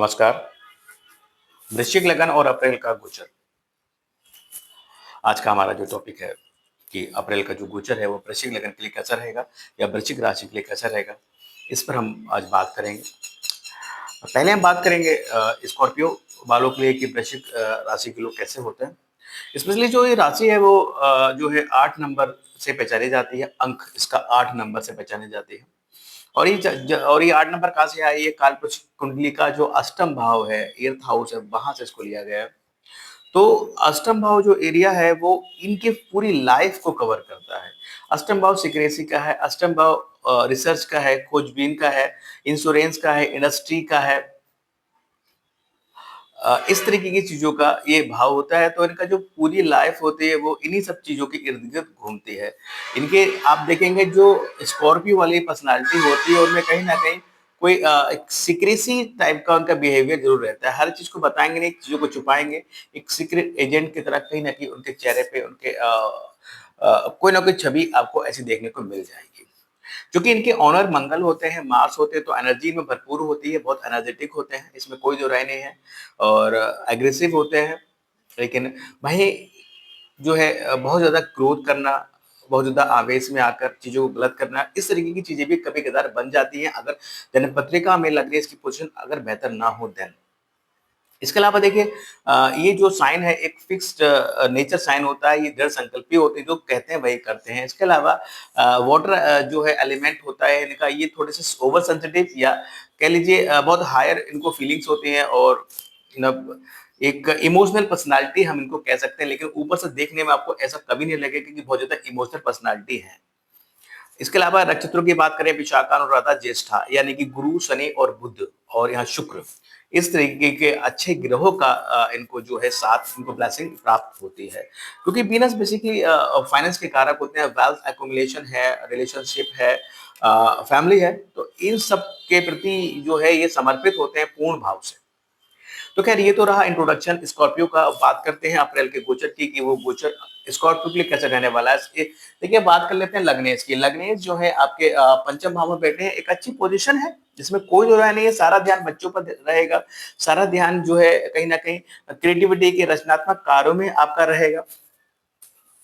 नमस्कार। वृश्चिक लगन और अप्रैल का गोचर। आज का हमारा जो टॉपिक है कि अप्रैल का जो गोचर है वो वृश्चिक लगन के लिए कैसा रहेगा या वृश्चिक राशि के लिए कैसा रहेगा, इस पर हम आज बात करेंगे। पहले हम बात करेंगे स्कॉर्पियो वालों के लिए कि वृश्चिक राशि के लोग कैसे होते हैं। स्पेशली जो ये राशि है वो जो है 8 नंबर से पहचानी जाती है, अंक इसका 8 नंबर से पहचानी जाती है। और ये 8 नंबर कहाँ से आया? ये कालपुरुष कुंडली का जो अष्टम भाव है, 8th हाउस है, वहां से इसको लिया गया है। तो अष्टम भाव जो एरिया है वो इनकी पूरी लाइफ को कवर करता है। अष्टम भाव सिक्रेसी का है, अष्टम भाव रिसर्च का है, खोजबीन का है, इंश्योरेंस का है, इंडस्ट्री का है। इस तरीके की चीजों का ये भाव होता है। तो इनका जो पूरी लाइफ होती है वो इन्हीं सब चीजों के इर्द गिर्द घूमती है। इनके आप देखेंगे जो स्कॉर्पियो वाली पर्सनालिटी होती है उनमें कहीं ना कहीं कोई एक सीक्रेसी टाइप का उनका बिहेवियर जरूर रहता है। हर चीज को बताएंगे नहीं, चीजों को छुपाएंगे। एक सीक्रेट एजेंट की तरह कहीं ना कहीं उनके चेहरे पे उनके कोई ना कोई छवि आपको ऐसी देखने को मिल जाएगी। क्योंकि इनके ऑनर मंगल होते हैं, मार्स होते हैं, तो एनर्जी में भरपूर होती है, बहुत एनर्जेटिक होते हैं, इसमें कोई दो राय नहीं है। और एग्रेसिव होते हैं। लेकिन वही जो है बहुत ज्यादा क्रोध करना, बहुत ज्यादा आवेश में आकर चीजों को गलत करना, इस तरीके की चीजें भी कभी कदार बन जाती हैं अगर जन्म पत्रिका में लग रही है इसकी पोजीशन अगर बेहतर ना हो देन। इसके अलावा देखिए ये जो साइन है एक फिक्स्ड नेचर साइन होता है, ये दृढ़ संकल्पी होते हैं, जो कहते हैं वही करते हैं। इसके अलावा वाटर जो है एलिमेंट होता है इनका, ये थोड़े से ओवर सेंसिटिव या कह लीजिए बहुत हायर इनको फीलिंग्स होती हैं और मतलब एक इमोशनल पर्सनालिटी हम इनको कह सकते हैं। लेकिन ऊपर से देखने में आपको ऐसा कभी नहीं लगेगा कि बहुत ज्यादा इमोशनल पर्सनालिटी है। इसके अलावा नक्षत्रों की बात करें, विशाखा अनुराधा ज्येष्ठा, यानी कि गुरु, शनि और बुध और यहाँ शुक्र, इस तरीके के अच्छे ग्रहों का इनको जो है साथ इनको ब्लेसिंग प्राप्त होती है। क्योंकि वीनस बेसिकली फाइनेंस के कारक होते हैं, वेल्थ एक्युमुलेशन है, रिलेशनशिप है, फैमिली है, तो इन सब के प्रति जो है ये समर्पित होते हैं पूर्ण भाव से। तो खैर ये तो रहा इंट्रोडक्शन स्कॉर्पियो का। बात करते हैं अप्रैल के गोचर की कि वो गोचर स्कॉर्पियो के लिए कैसे रहने वाला है। देखिए बात कर लेते हैं लग्नेश की। लग्नेश जो है आपके पंचम भाव में बैठे हैं, एक अच्छी पोजीशन है जिसमें कोई जो नहीं है। सारा ध्यान बच्चों पर रहेगा, सारा ध्यान जो है कहीं ना कहीं क्रिएटिविटी के रचनात्मक कार्यों में आपका रहेगा।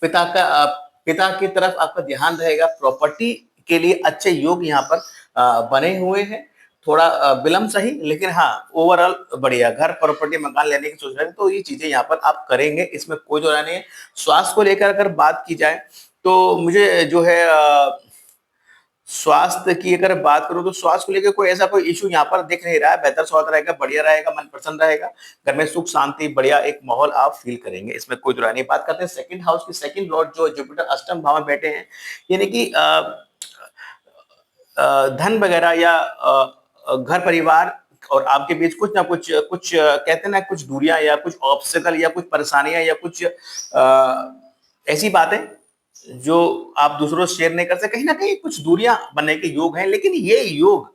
पिता का पिता की तरफ आपका ध्यान रहेगा। प्रॉपर्टी के लिए अच्छे योग यहाँ पर बने हुए हैं। थोड़ा विलंब सही, लेकिन हाँ ओवरऑल बढ़िया। घर प्रॉपर्टी मकान लेने की सोच रहे हैं तो ये चीजें यहाँ पर आप करेंगे, इसमें कोई जो नहीं है। स्वास्थ्य को लेकर अगर बात की जाए तो मुझे जो है स्वास्थ्य की अगर बात करूं तो स्वास्थ्य को लेकर कोई ऐसा कोई इशू यहाँ पर दिख नहीं रहा है। बेहतर स्वास्थ्य रहेगा, बढ़िया रहेगा, मन प्रसन्न रहेगा, घर में सुख शांति बढ़िया एक माहौल आप फील करेंगे, इसमें कोई दुराई नहीं। बात करते हैं सेकंड हाउस की। सेकंड लॉर्ड जो जुपिटर अष्टम भाव में बैठे हैं, यानी कि धन वगैरह या घर परिवार और आपके बीच कुछ ना कुछ कुछ कहते हैं ना, कुछ दूरियां या कुछ ऑब्स्टेकल या कुछ परेशानियां या कुछ ऐसी बातें जो आप दूसरों से शेयर नहीं कर सकते। कहीं ना कहीं कुछ दूरियां बनने के योग हैं, लेकिन ये योग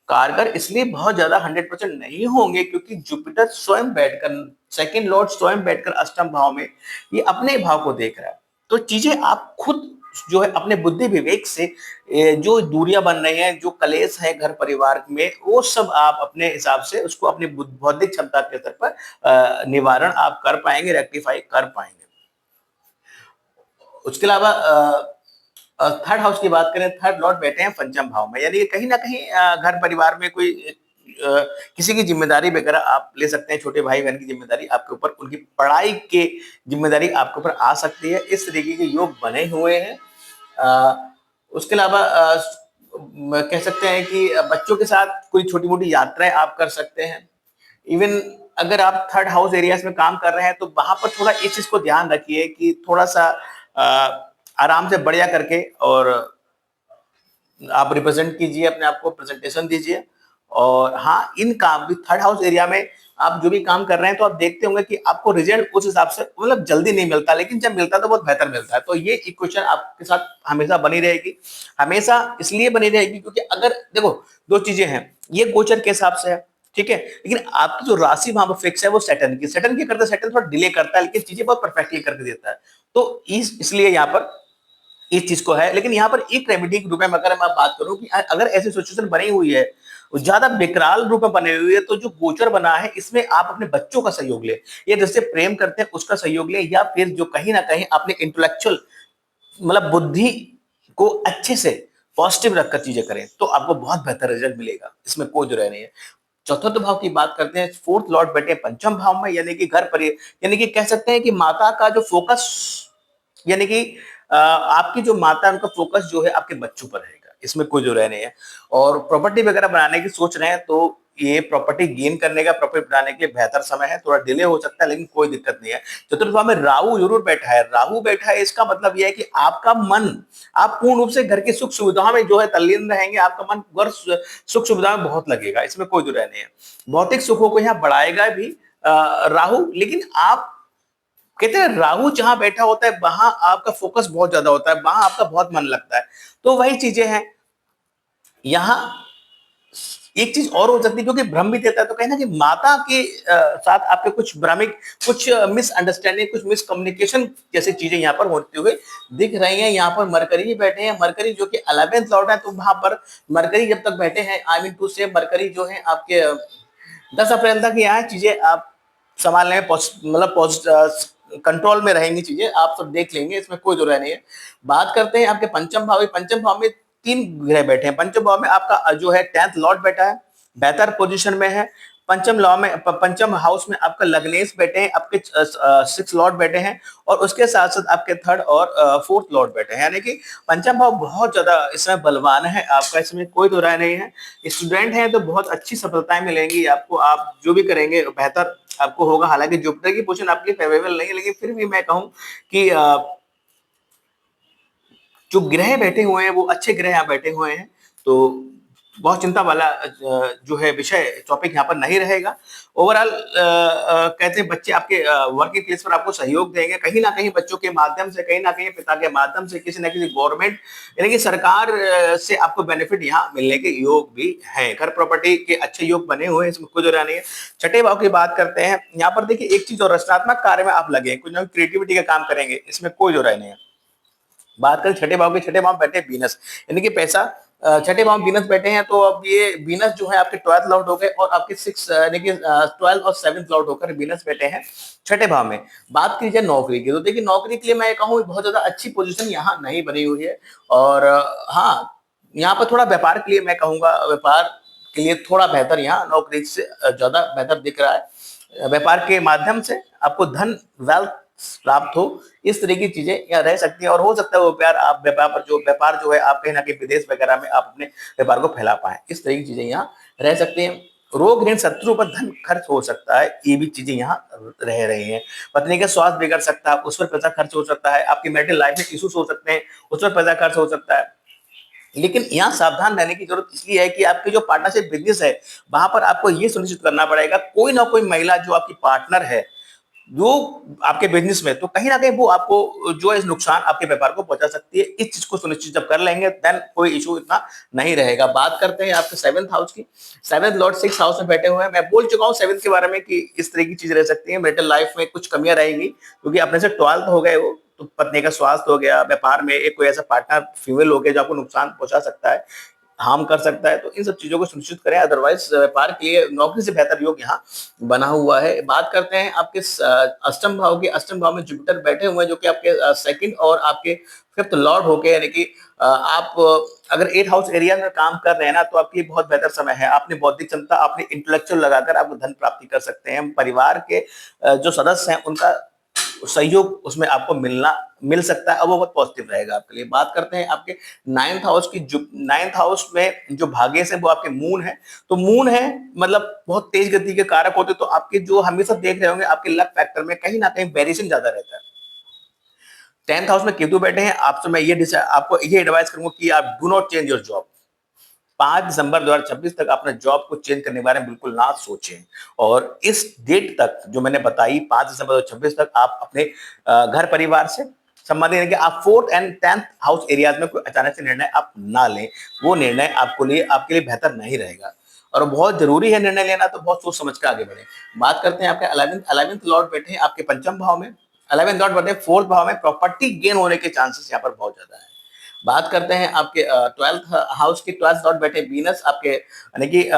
कारगर इसलिए बहुत ज्यादा 100% नहीं होंगे क्योंकि जुपिटर स्वयं बैठकर, सेकंड लॉर्ड स्वयं बैठकर अष्टम भाव में ये अपने भाव को देख रहा है। तो चीजें आप खुद जो है अपने बुद्धि विवेक से जो दूरियां बन रही हैं, जो कलेश है घर परिवार में, वो सब आप अपने हिसाब से उसको अपनी बौद्धिक क्षमता के स्तर पर निवारण आप कर पाएंगे, रेक्टिफाई कर पाएंगे। उसके अलावा थर्ड हाउस की बात करें, थर्ड लॉर्ड बैठे हैं पंचम भाव में, यानी कहीं ना कहीं घर परिवार में कोई किसी की जिम्मेदारी वगैरह आप ले सकते हैं। छोटे भाई बहन की जिम्मेदारी आपके ऊपर, उनकी पढ़ाई की जिम्मेदारी आपके ऊपर आ सकती है। इस तरीके के योग बने हुए हैं। उसके अलावा कह सकते हैं कि बच्चों के साथ कोई छोटी मोटी यात्राएं आप कर सकते हैं। इवन अगर आप थर्ड हाउस एरियाज में काम कर रहे हैं तो वहां पर थोड़ा इस चीज को ध्यान रखिए कि थोड़ा सा आराम से बढ़िया करके और आप रिप्रेजेंट कीजिए, अपने आप को प्रेजेंटेशन दीजिए। और हाँ, इन काम भी थर्ड हाउस एरिया में आप जो भी काम कर रहे हैं तो आप देखते होंगे कि आपको रिजल्ट उस हिसाब से मतलब जल्दी नहीं मिलता, लेकिन जब मिलता है तो बहुत बेहतर मिलता है। तो ये इक्वेशन आपके साथ हमेशा बनी रहेगी, हमेशा इसलिए बनी रहेगी क्योंकि अगर देखो दो चीजें हैं, ये गोचर के हिसाब से है, ठीक है, लेकिन आपकी जो राशि वहां पर फिक्स है वो सैटर्न की करता है। सैटर्न थोड़ा डिले करता है लेकिन चीजें बहुत परफेक्टली करके देता है। तो इसलिए यहाँ पर इस चीज को है। लेकिन यहाँ पर एक रेमेडी के रूप में अगर मैं बात करूं कि अगर ऐसी सिचुएशन बनी हुई है ज्यादा विकराल रूप में बने हुए है, तो जो गोचर बना है इसमें आप अपने बच्चों का सहयोग ले, या जिससे प्रेम करते हैं उसका सहयोग ले, या फिर जो कहीं ना कहीं अपने इंटेलेक्चुअल मतलब बुद्धि को अच्छे से पॉजिटिव रखकर चीजें करें, तो आपको बहुत बेहतर रिजल्ट मिलेगा, इसमें कोई दो राय नहीं है। चतुर्थ भाव की बात करते हैं, फोर्थ लॉर्ड बैठे पंचम भाव में, यानी कि घर पर, यानी कि कह सकते हैं कि माता का जो फोकस, यानी कि आपकी जो माता, उनका फोकस जो है आपके बच्चों पर रहेगा, इसमें कोई जो रह नहीं है। और प्रॉपर्टी वगैरह बनाने की सोच रहे हैं, तो ये प्रॉपर्टी गेन करने का, प्रॉपर्टी बनाने के लिए बेहतर समय है, थोड़ा डिले हो सकता है लेकिन कोई दिक्कत नहीं है। चतुर्थ भाव में राहु जरूर बैठा है, राहु बैठा है, इसका मतलब यह है कि आपका मन, आप पूर्ण रूप से घर की सुख सुविधाओं में जो है तल्लीन रहेंगे, आपका मन घर सुख सुविधा में बहुत लगेगा, इसमें कोई जो रह नहीं है। भौतिक सुखों को यहाँ बढ़ाएगा भी राहु, लेकिन आप कहते हैं राहु जहां बैठा होता है वहां आपका फोकस बहुत ज्यादा होता है, वहां आपका बहुत मन लगता है, तो वही चीजें हैं यहाँ। एक चीज और हो सकती है, क्योंकि भ्रम भी देता है, तो कहना कि माता के साथ आपके कुछ भ्रमिक, कुछ मिसअंडरस्टैंडिंग, कुछ मिसकम्युनिकेशन जैसी चीजें यहाँ पर होते हुए दिख रही हैं। यहाँ पर मरकरी भी बैठे हैं, मरकरी जो कि 11th लॉर्ड है, तो वहां पर मरकरी जब तक बैठे हैं, आई मीन टू से मरकरी जो है आपके 10 अप्रैल तक यहाँ चीजें आप संभालने में मतलब कंट्रोल में रहेंगी, चीजें आप सब देख लेंगे, इसमें कोई दो राय नहीं है। बात करते हैं आपके पंचम भाव, पंचम भाव में 3 ग्रह बैठे हैं। पंचम भाव में आपका जो है 10th लॉर्ड बैठा है, बेहतर पोजीशन में है। पंचम लॉ में, पंचम हाउस में आपका लग्नेश बैठे हैं, आपके 6 लॉर्ड बैठे हैं, और उसके साथ साथ आपके 3rd और 4th लॉर्ड बैठे हैं, यानी कि पंचम भाव बहुत ज्यादा इसमें बलवान है आपका, इसमें कोई दो राय नहीं है। स्टूडेंट हैं तो बहुत अच्छी सफलताएं मिलेंगी आपको, आप जो भी करेंगे बेहतर आपको होगा। हालांकि जुपिटर की पोजीशन आपके लिए फेवरेबल नहीं है, लेकिन फिर भी मैं कहूं कि जो ग्रह बैठे हुए हैं वो अच्छे ग्रह यहाँ बैठे हुए हैं, तो बहुत चिंता वाला जो है विषय टॉपिक यहाँ पर नहीं रहेगा। ओवरऑल कहते हैं बच्चे आपके वर्किंग प्लेस पर आपको सहयोग देंगे, कहीं ना कहीं बच्चों के माध्यम से, कहीं ना कहीं पिता के माध्यम से, किसी ना किसी गवर्नमेंट यानी कि सरकार से आपको बेनिफिट यहाँ मिलने के योग भी है। घर प्रॉपर्टी के अच्छे योग बने हुए हैं, इसमें कोई जरूरत नहीं है। छठे भाव की बात करते हैं, यहाँ पर देखिए एक चीज और, रचनात्मक कार्य में आप लगे, कुछ ना क्रिएटिविटी का काम करेंगे, इसमें कोई जरूरत नहीं है। बात करें छठे भाव की, छठे भाव बैठे वीनस, यानी कि पैसा, छठे भाव वीनस बैठे हैं, तो अब ये वीनस जो है आपके 12th लॉर्ड हो गए, और आपके 6 यानी कि 12 और 7th लॉर्ड होकर वीनस बैठे हैं छठे भाव में। बात की जाए नौकरी की, तो देखिए नौकरी के लिए मैं कहूँ बहुत ज्यादा अच्छी पोजीशन यहाँ नहीं बनी हुई है, और हाँ यहाँ पर थोड़ा व्यापार के लिए मैं कहूंगा, व्यापार के लिए थोड़ा बेहतर यहाँ नौकरी से ज्यादा बेहतर दिख रहा है। व्यापार के माध्यम से आपको धन, वेल्थ प्राप्त हो, इस तरह की चीजें यहाँ रह सकती हैं, और हो सकता है वो प्यार आप व्यापार जो है आप कहीं ना कहीं विदेश वगैरह में आप अपने व्यापार को फैला पाए, इस तरह की चीजें यहाँ रह सकती हैं। रोग ऋण शत्रु पर धन खर्च हो सकता है, ये भी चीजें यहाँ रह रही हैं। पत्नी का स्वास्थ्य बिगड़ सकता है, उस पर पैसा खर्च हो सकता है। आपकी मैरिटल लाइफ में इश्यूज हो सकते हैं, उस पर पैसा खर्च हो सकता है। लेकिन यहाँ सावधान रहने की जरूरत इसलिए है कि आपकी जो पार्टनरशिप बिजनेस है, वहां पर आपको ये सुनिश्चित करना पड़ेगा, कोई ना कोई महिला जो आपकी पार्टनर है जो आपके बिजनेस में, तो कहीं ना कहीं वो आपको जो है नुकसान आपके व्यापार को पहुंचा सकती है। इस चीज को सुनिश्चित जब कर लेंगे, देन कोई इशू इतना नहीं रहेगा। बात करते हैं आपके 7th हाउस की, 7th लॉर्ड 6th हाउस में बैठे हुए हैं। मैं बोल चुका हूँ 7th के बारे में कि इस तरह की चीज रह सकती है, मेरिटल लाइफ में कुछ कमियां रहेंगी, क्योंकि अपने से 12th हो गए वो, तो पत्नी का स्वास्थ्य हो गया, व्यापार में एक कोई ऐसा पार्टनर फीमेल हो गया जो आपको नुकसान पहुंचा सकता है, हार्म कर सकता है, तो इन सब चीजों को सुनिश्चित करें। अदरवाइज व्यापार के लिए नौकरी से बेहतर योग यहाँ बना हुआ है। बात करते हैं आपके अष्टम भाव के, अष्टम भाव में जुपिटर बैठे हुए हैं, जो कि आपके 2nd और आपके 5th लॉर्ड होके, यानी कि आप अगर 8 हाउस एरिया में काम कर रहे हैं ना, तो आपके लिए बहुत बेहतर समय है। अपनी बौद्धिक क्षमता, अपनी इंटेलेक्चुअल लगाकर आप धन प्राप्ति कर सकते हैं। परिवार के जो सदस्य हैं उनका सहयोग उसमें आपको मिल सकता है, और वो बहुत पॉजिटिव रहेगा आपके लिए। बात करते हैं आपके 9th हाउस की, जो 9th हाउस में जो भाग्य है वो आपके मून है, तो मून है मतलब बहुत तेज गति के कारक होते, तो आपके जो हमेशा देख रहे होंगे आपके लक फैक्टर में कहीं ना कहीं वेरिएशन ज्यादा रहता है। 10th हाउस में केतु बैठे हैं, आपसे मैं ये आपको ये एडवाइस करूंगा कि आप do not change your job. 5 दिसंबर 2026 तक अपने जॉब को चेंज करने के बारे में बिल्कुल ना सोचें, और इस डेट तक जो मैंने बताई 5 दिसंबर 2026 तक आप अपने घर परिवार से संबंधित है कि आप 4th and 10th house areas में कोई अचानक से निर्णय आप ना लें, वो निर्णय आपके लिए बेहतर नहीं रहेगा, और बहुत जरूरी है निर्णय लेना, तो बहुत सोच समझ कर आगे बढ़े। बात करते हैं आपके 11th लॉर्ड बैठे हैं आपके पंचम भाव में, 11th लॉर्ड बैठे 4th भाव में, प्रॉपर्टी गेन होने के चांसेस यहाँ पर बहुत ज्यादा है। बात करते हैं आपके 12th हाउस की, 12th लॉर्ड बैठे वीनस आपके, यानी कि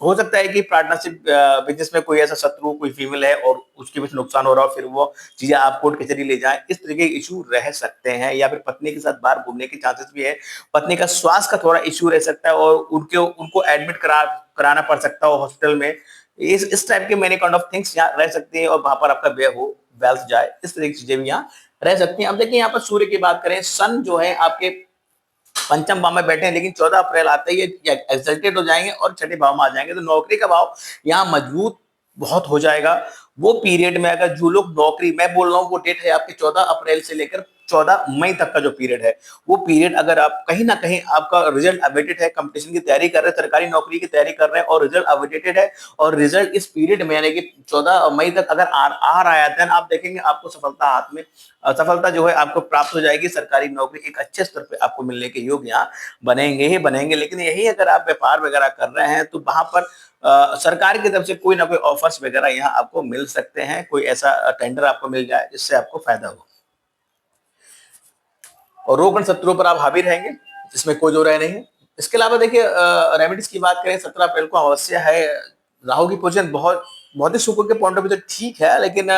हो सकता है कि पार्टनरशिप बिजनेस में कोई ऐसा शत्रु, कोई फीमेल है और उसके बीच नुकसान हो रहा हो, फिर वो चीजें आप कोर्ट कचहरी ले जाएं, इस तरीके के इशू रह सकते हैं। या फिर पत्नी के साथ बाहर घूमने के चांसेस भी है, पत्नी का स्वास्थ्य का थोड़ा इशू रह सकता है और उनको एडमिट कराना पड़ सकता है हॉस्पिटल में। इस टाइप के मेनी काइंड ऑफ थिंग्स यहाँ रह सकती है और वहां पर आपका व्यय हो, वेल्थ जाए, इस तरह की चीजें भी यहाँ रह सकती हैं। अब देखिए यहाँ पर सूर्य की बात करें, सन जो है आपके पंचम भाव में बैठे हैं, लेकिन 14 अप्रैल आते ही एक्सल्टेड हो जाएंगे और छठे भाव में आ जाएंगे, तो नौकरी का भाव यहाँ मजबूत बहुत हो जाएगा। वो पीरियड में अगर जो लोग नौकरी, मैं बोल रहा हूँ वो डेट है आपके 14 अप्रैल से लेकर 14 मई तक का जो पीरियड है, वो पीरियड अगर आप कहीं ना कहीं आपका रिजल्ट अवेटेड है, कंपटीशन की तैयारी कर रहे हैं, सरकारी नौकरी की तैयारी कर रहे हैं और रिजल्ट अवेटेड है, और रिजल्ट इस पीरियड में यानी कि 14 मई तक अगर आ रहा है, देन आप देखेंगे आपको सफलता हाथ में, सफलता जो है आपको प्राप्त हो जाएगी। सरकारी नौकरी एक अच्छे स्तर पे आपको मिलने के योग यहाँ बनेंगे ही बनेंगे। लेकिन यही अगर आप व्यापार वगैरह कर रहे हैं तो वहां पर सरकार की तरफ से कोई ना कोई ऑफर्स वगैरह यहाँ आपको मिल सकते हैं, कोई ऐसा टेंडर आपको मिल जाए जिससे आपको फायदा हो। और रोग शत्रुओं पर आप हावी रहेंगे, इसमें कोई दो राय नहीं है। इसके अलावा देखिए रेमेडीज की बात करें, 17 अप्रैल को अवश्य है, राहु की पोजीशन बहुत भौतिक सुखों के पॉइंट ऑफ व्यू तो ठीक है, लेकिन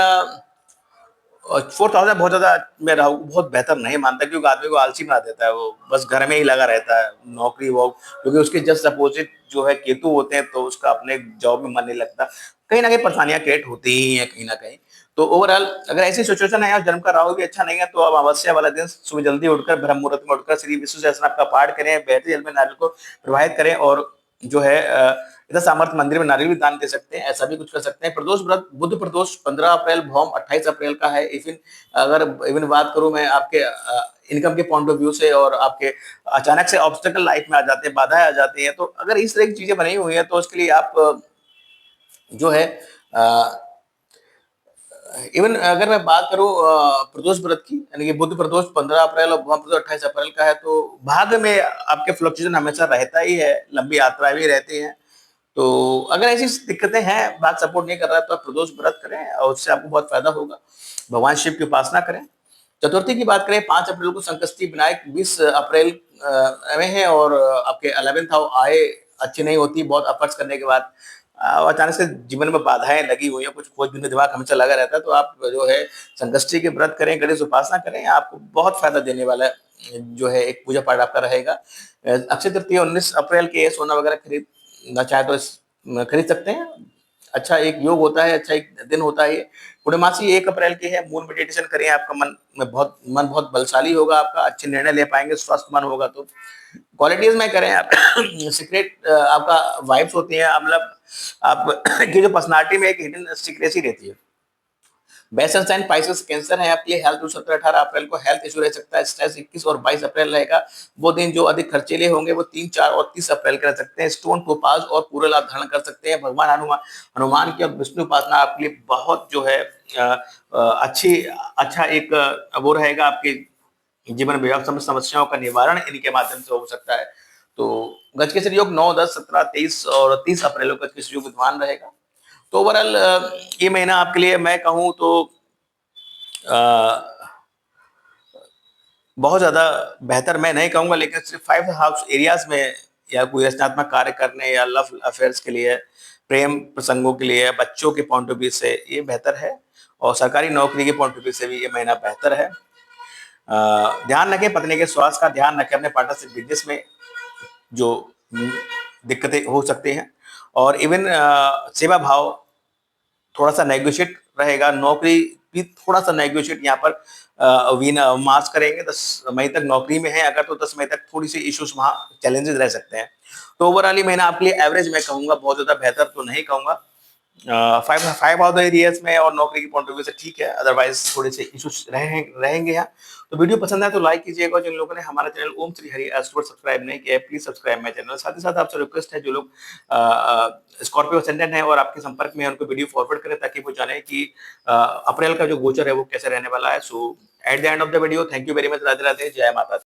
4000 बहुत ज्यादा, मैं राहु को बहुत बेहतर नहीं मानता, क्योंकि आदमी को आलसी बना देता है, वो बस घर में ही लगा रहता है, नौकरी वो, क्योंकि उसके जस्ट अपोजिट जो है केतु होते हैं, तो उसका अपने जॉब में मन नहीं लगता, कहीं ना कहीं परेशानियां क्रिएट होती ही हैं कहीं ना कहीं। तो ओवरऑल अगर ऐसी सिचुएशन है और जन्म का राहु भी अच्छा नहीं है, तो अब अमावस्या वाला दिन सुबह जल्दी उठकर ब्रह्म मुहूर्त में उठकर श्री विष्णु सहस्त्रनाम का पाठ करें, बहते जल में नारियल को प्रवाहित करें, और जो है इधर सामर्थ्य मंदिर में नारियल भी दान दे सकते हैं, ऐसा भी कुछ कर सकते हैं। प्रदोष व्रत, बुद्ध प्रदोष 15 अप्रैल, भौम 28 अप्रैल का है। अगर इवन बात करूं मैं आपके इनकम के पॉइंट ऑफ व्यू से, और आपके अचानक से ऑब्स्टेकल लाइफ में आ जाते हैं, बाधाएं आ जाती हैं, तो अगर इस तरह की चीजें बनी हुई हैं तो उसके लिए आप जो है इवन अगर मैं बात करूं प्रदोष व्रत की, यानी कि बुद्ध प्रदोष 15 अप्रैल और भौम प्रदोष 28 अप्रैल का है, तो भाग्य में आपके फ्लक्चुएशन हमेशा रहता ही है, लंबी यात्रा भी रहती है। तो अगर ऐसी दिक्कतें हैं, बात सपोर्ट नहीं कर रहा है, तो आप प्रदोष व्रत करें और उससे आपको बहुत फायदा होगा। भगवान शिव की उपासना करें। चतुर्थी की बात करें, 5 अप्रैल को संकष्टी विनायक, 20 अप्रैल में है, और आपके 11th हाउस आय अच्छी नहीं होती, बहुत एफर्ट्स करने के बाद अचानक से जीवन में बाधाएं लगी हुई हैं, कुछ खोजबीन दिमाग हमेशा लगा रहता है, तो आप जो है संकष्टी के व्रत करें, गणेश उपासना करें, आपको बहुत फायदा देने वाला जो है एक पूजा पाठ आपका रहेगा। अक्षय तृतीया 19 अप्रैल के, सोना वगैरह खरीदना चाहे तो खरीद सकते हैं, अच्छा एक योग होता है, अच्छा एक दिन होता है। पूर्णमासी 1 अप्रैल की है, मून मेडिटेशन करें, आपका मन बहुत बलशाली होगा, आपका अच्छे निर्णय ले पाएंगे, स्वस्थ मन होगा। तो क्वालिटीज में करें आप सीक्रेट आपका वाइब्स होती है, मतलब आप की जो पर्सनालिटी में एक हिडन सीक्रेसी रहती है। बेसन साइन पाइसेस कैंसर है आपके लिए, हेल्थ 17-18 अप्रैल को हेल्थ इशू रह सकता है, स्ट्रेस 21 और 22 अप्रैल रहेगा। वो दिन जो अधिक खर्चीले होंगे वो 3, 4 और 30 अप्रैल के रह सकते हैं। स्टोन टोपाज और पूरा लाभ धारण कर सकते हैं। भगवान हनुमान की और विष्णु उपासना आपके लिए बहुत जो है अच्छा एक वो रहेगा, आपके जीवन में समस्याओं का निवारण इनके माध्यम से हो सकता है। तो गजकेसरी योग 9, 10, 17, 23 और 30 अप्रैल को गजकेसरी योग विद्वान रहेगा। तो ओवरऑल ये महीना आपके लिए मैं कहूँ तो अ, बहुत ज्यादा बेहतर मैं नहीं कहूंगा, लेकिन सिर्फ 5 हाउस एरियाज में या कोई रचनात्मक कार्य करने या लव अफेयर्स के लिए, प्रेम प्रसंगों के लिए, बच्चों के पॉइंट ऑफ व्यू से ये बेहतर है, और सरकारी नौकरी के पॉइंट ऑफ व्यू से भी ये महीना बेहतर है। ध्यान रखें, पत्नी के स्वास्थ्य का ध्यान रखें, अपने पार्टनरशिप बिजनेस में जो दिक्कतें हो सकती हैं, और इवन सेवा भाव थोड़ा सा नेगोशिएट रहेगा, नौकरी भी थोड़ा सा नेगोशिएट यहाँ पर मार्च करेंगे। 10 मई तक नौकरी में है अगर, तो 10 मई तक थोड़ी सी इश्यूज वहाँ चैलेंजेस रह सकते हैं। तो ओवरऑल ये महीना आपके लिए एवरेज मैं कहूंगा, बहुत ज्यादा बेहतर तो नहीं कहूंगा। 5 ऑफ द एरियाज में और नौकरी की पॉइंट ऑफ व्यू से ठीक है, अदरवाइज थोड़े से इश्यूज रहेंगे यहाँ। तो वीडियो पसंद है तो लाइक कीजिएगा, जिन लोगों ने हमारा चैनल ओम श्री हरि एस्ट्रोवर्ड सब्सक्राइब नहीं किया है, प्लीज सब्सक्राइब माय चैनल। साथ ही साथ आपसे रिक्वेस्ट है, जो लोग स्कॉर्पियो असेंडेंट है और आपके संपर्क में है, उनको वीडियो फॉरवर्ड करें, ताकि वो जाने कि अप्रैल का जो गोचर है वो कैसे रहने वाला है। So at the end of the video, thank you very much, Radhe Radhe, जय माता दी।